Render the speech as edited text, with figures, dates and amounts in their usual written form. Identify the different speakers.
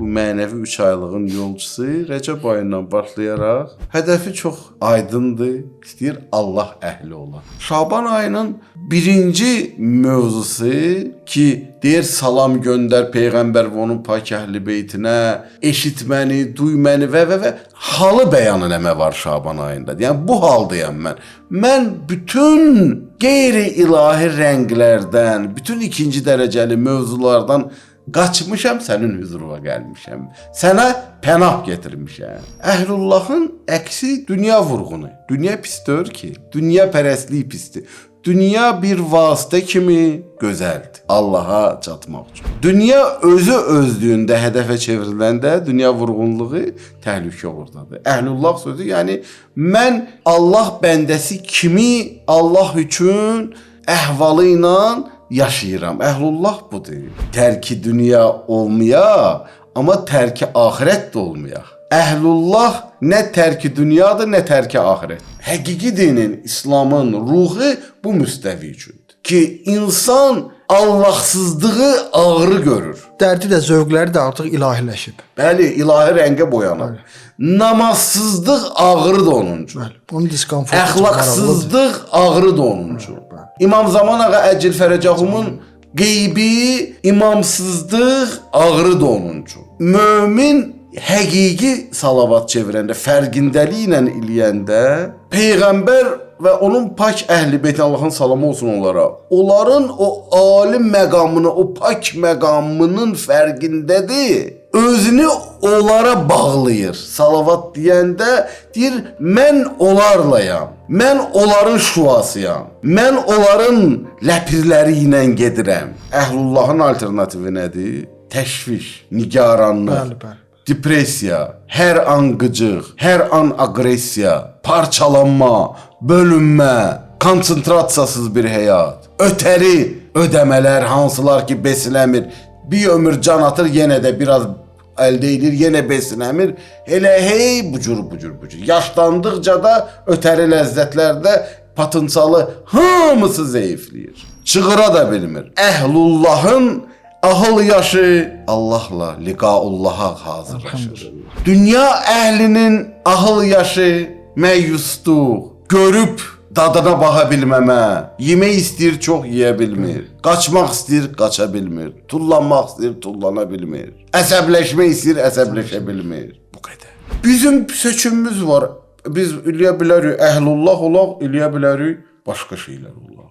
Speaker 1: bu mənəvi 3 aylığın yolcusu Rəcəb ayından başlayaraq hədəfi çox aydındır. İstəyir Allah əhli ola. Şaban ayının birinci mövzusu ki, deyir salam göndər Peyğəmbər və onun pak əhli beytinə, eşitməni, duyməni və halı bəyan eləmə var Şaban ayında. Yəni bu haldayam mən. Mən bütün qeyri-ilahi rənglərdən, bütün ikinci dərəcəli mövzulardan qaçmışam, sənin huzuruna gəlmişəm. Sənə pənah getirmişəm. Əhlullahın əksi dünya vurğunu. Dünya pisdir ki, dünya pərəstlik pisdir. Dünya bir vasitə kimi gözəldir Allaha çatmaq üçün. Dünya özü özlüyündə hədəfə çevriləndə dünya vurğunluğu təhlükə oradadır. Əhlullah sözü, yəni mən Allah bəndəsi kimi Allah üçün əhvalı ilə yaşayıram. Əhlullah budur. Tərki dünya olmaya, amma tərki axirət də olmaya. Əhlullah nə tərki dünyadır, nə tərki axirət. Həqiqi dinin, İslamın ruhu bu müstəvi üçündür. Ki, insan Allahsızlığı ağrı görür.
Speaker 2: Dərdi də, zövqləri də artıq ilahiləşib.
Speaker 1: Bəli, ilahi rəngə boyanır. Namazsızlıq ağrı da onun üçün.
Speaker 2: Bəli, bunun diskomfortu.
Speaker 1: Əxlaqsızlıq ağrı da onun üçün. İmam Zaman Ağa Əcil Fərəcəhumun qeybi, imamsızlıq ağrı da onun üçün. Mömin həqiqi salavat çevirəndə, fərqindəliklə eləyəndə, Peyğəmbər və onun pak əhli beyt, Allahın salamı olsun onlara, onların o alim məqamını, o pak məqamının fərqindədir. Özünü onlara bağlayır. Salavat deyəndə deyir, mən onlarlayam, mən onların şüasıyam, mən onların ləpirləri ilə gedirəm. Əhlullahın alternativi nədir? Təşviş, nigaranlıq.
Speaker 2: Bəli, bəli.
Speaker 1: Depressiya, hər an qıcıq, hər an aqressiya, parçalanma, bölünmə, konsentrasiyasız bir həyat, ötəri ödəmələr, hansılar ki besiləmir, bir ömür can atır, yenə də biraz əldə edir, yenə besinəmir, elə hey bucur. Yaşlandıqca da ötəri ləzzətlərdə potensialı hamısı zəifləyir. Çığıra da bilmir. Əhlullahın ahıl yaşı Allahla, liqaullaha hazırlaşır. Dünya əhlinin ahıl yaşı məyusluq, görüb dadına baxa bilməmə, yemək istəyir, çox yeyə bilmir, qaçmaq istəyir, qaça bilmir, tullanmaq istəyir, tullana bilmir, əsəbləşmək istəyir, əsəbləşə bilmir. Bu qədər. Bizim seçimimiz var. Biz eləyə bilərik əhlullah olaq, eləyə bilərik başqa şeylər olaq.